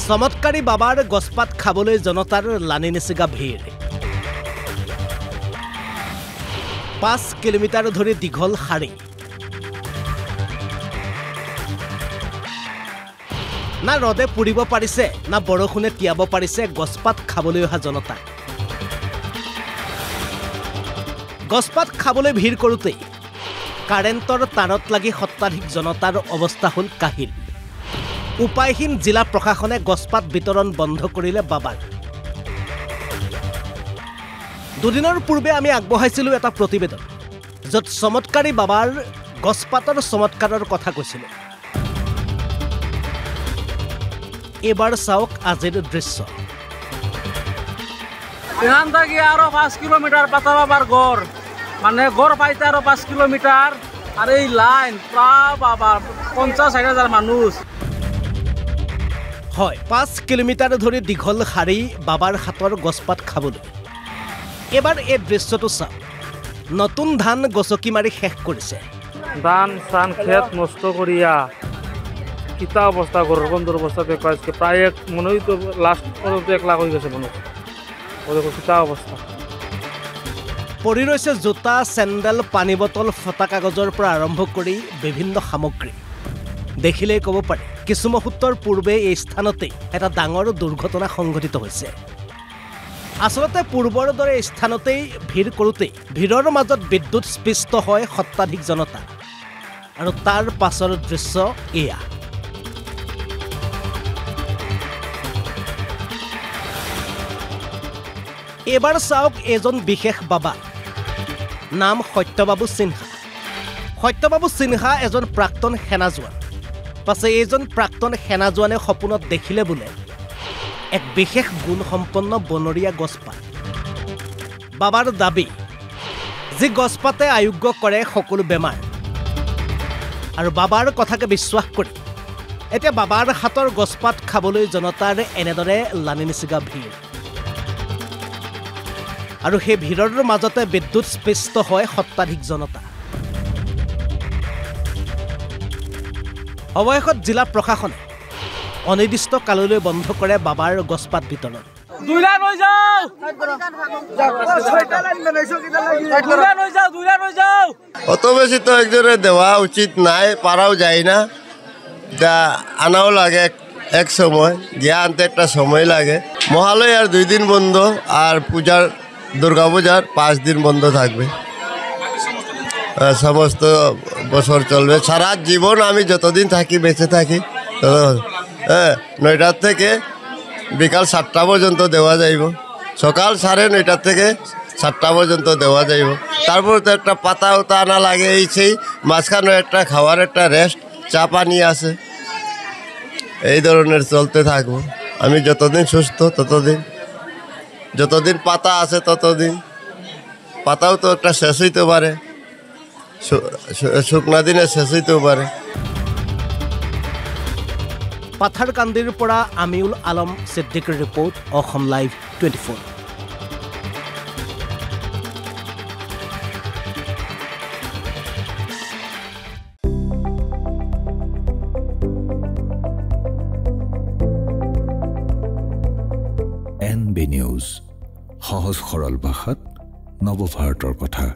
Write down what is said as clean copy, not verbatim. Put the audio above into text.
চমৎকাৰী বাবাৰ গছপাত খাবলৈ জনতাৰ লানি নিচিগা ভিৰ 5 কিলোমিটাৰ ধৰি দীঘল শাৰী না ৰদে পুৰিব পাৰিছে না বৰষুণে তিয়াব পাৰিছে গছপাত খাবলৈ অহা জনতা গছপাত খাবলৈ ভিৰ কৰোতে কাৰেণ্টৰ তাৰত লাগি সত্তাধিক জনতাৰ অৱস্থা হ'ল কাহিল উপায়হীন জিলা প্ৰশাসনে গছপাত বিতৰণ বন্ধ কৰিলে বাবাৰ দুদিনৰ পূৰ্বে আমি আগবঢ়াইছিলো এটা প্ৰতিবেদন য'ত চমৎকাৰী বাবাৰ গছপাতৰ চমৎকাৰৰ কথা কৈছিল এবাৰ চাওক আজিৰ দৃশ্য এখান থেকে আরো 5 কিলোমিটার পাতা বাবার গড় মানে গড় পাইতে আরো 5 কিলোমিটার আর এই লাইন প্রায় বাবা 50-60 হাজার মানুষ হয় 5 কিলোমিটাৰ ধৰি দীঘল শাৰী বাবাৰ হাতৰ গছপাত খাবলৈ এবাৰ এই দৃশ্যটো চাওক নতুন ধান গছকি মাৰি শেষ কৰিছে ধান সান খেত নষ্ট করিয়া কিতা অবস্থা গড়ের বন্ধুর অবস্থা দেখো আজকে প্রায় মনে হয় তো লাস্ট পর্যন্ত 1 লাখ হয়ে গেছে মনে হয় কিতা অবস্থা পৰি ৰৈছে জোতা চেণ্ডেল পানী বটল ফটা কাগজৰ পৰা আৰম্ভ কৰি বিভিন্ন সামগ্ৰী দেখিলেই ক'ব পাৰি কিছু মুহূৰ্তৰ পূৰ্বে এই স্থানতে এটা ডাঙৰ দুৰ্ঘটনা সংঘটিত হৈছে আসলতে পূৰ্বৰ দৰে এই স্থানতেই ভিৰ কৰোতে ভিৰৰ মাজত বিদ্যুৎ স্পৃষ্ট হয় সত্তাধিক জনতা আৰু তাৰ পাছৰ দৃশ্য এয়া এবাৰ চাওক এজন বিশেষ বাবা নাম সত্যবাবু সিনহা এজন প্ৰাক্তন সেনা জোৱান পাছে এইজন প্ৰাক্তন সেনা জোৱানে সপোনত দেখিলে বোলে এক বিশেষ গুণসম্পন্ন বনৰীয়া গছপাত বাবাৰ দাবী যি গছপাতে আৰোগ্য কৰে সকলো বেমাৰ আৰু বাবাৰ কথাকে বিশ্বাস কৰি এতিয়া বাবাৰ হাতৰ গছপাত খাবলৈ জনতাৰ এনেদৰে লানি নিচিগা ভিৰ আৰু সেই ভিৰৰ মাজতে বিদ্যুৎ স্পৃষ্ট হয় সত্তাধিক জনতা অৱশেষত জিলা প্ৰশাসনে অনিৰ্দিষ্ট কাললৈ বন্ধ কৰে বাবাৰ গছপাত বিতৰণ অত বেশি তো একজনে দেওয়া উচিত নাই পারাও যায় না আনাও লাগে এক সময় গিয়া আনতে একটা সময় লাগে মহালয় আর 2 দিন বন্ধ আর পূজার দুর্গা পূজার 5 দিন বন্ধ থাকবে সমস্ত বছর চলবে সারা জীবন আমি যতদিন থাকি বেঁচে থাকি 9টা থেকে বিকাল 7টা পর্যন্ত দেওয়া যাইব সকাল 9:30 থেকে 7টা পর্যন্ত দেওয়া যাইব তারপর তো একটা পাতা উতা আনা লাগে এই সেই মাঝখানে একটা খাওয়ার একটা রেস্ট চা পানি আছে এই ধরনের চলতে থাকবো আমি যতদিন সুস্থ ততদিন যতদিন পাতা আছে ততদিন পাতাও তো একটা শেষ হইতে পারে শুকনা দিনে শেষ হইতেও পারে পাথাৰকান্দিৰ পৰা আমিউল আলম সিদ্দিকৰ report Assam live 24 NB news সহজ সৰল ভাষাত নৱভাৰতৰ কথা